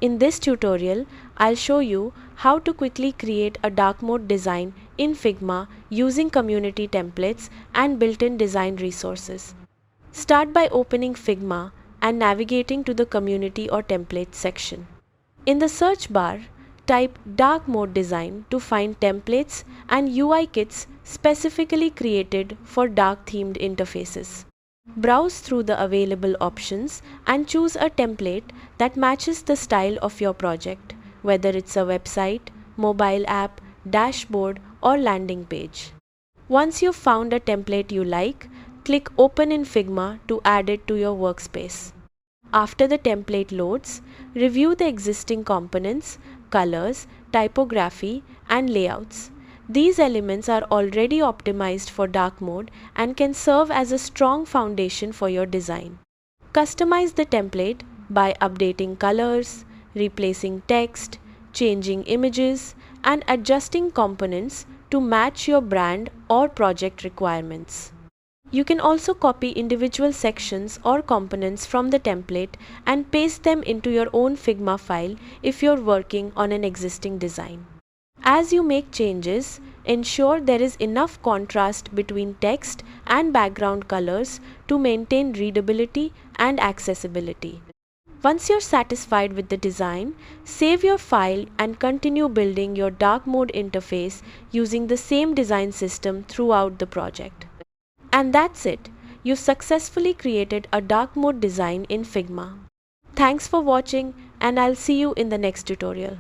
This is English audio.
In this tutorial, I'll show you how to quickly create a dark mode design in Figma using community templates and built-in design resources. Start by opening Figma and navigating to the community or templates section. In the search bar, type dark mode design to find templates and UI kits specifically created for dark themed interfaces. Browse through the available options and choose a template that matches the style of your project, whether it's a website, mobile app, dashboard, or landing page. Once you've found a template you like, click Open in Figma to add it to your workspace. After the template loads, review the existing components, colors, typography, and layouts. These elements are already optimized for dark mode and can serve as a strong foundation for your design. Customize the template by updating colors, replacing text, changing images, and adjusting components to match your brand or project requirements. You can also copy individual sections or components from the template and paste them into your own Figma file if you're working on an existing design. As you make changes, ensure there is enough contrast between text and background colors to maintain readability and accessibility. Once you're satisfied with the design, save your file and continue building your dark mode interface using the same design system throughout the project. And that's it. You've successfully created a dark mode design in Figma. Thanks for watching, and I'll see you in the next tutorial.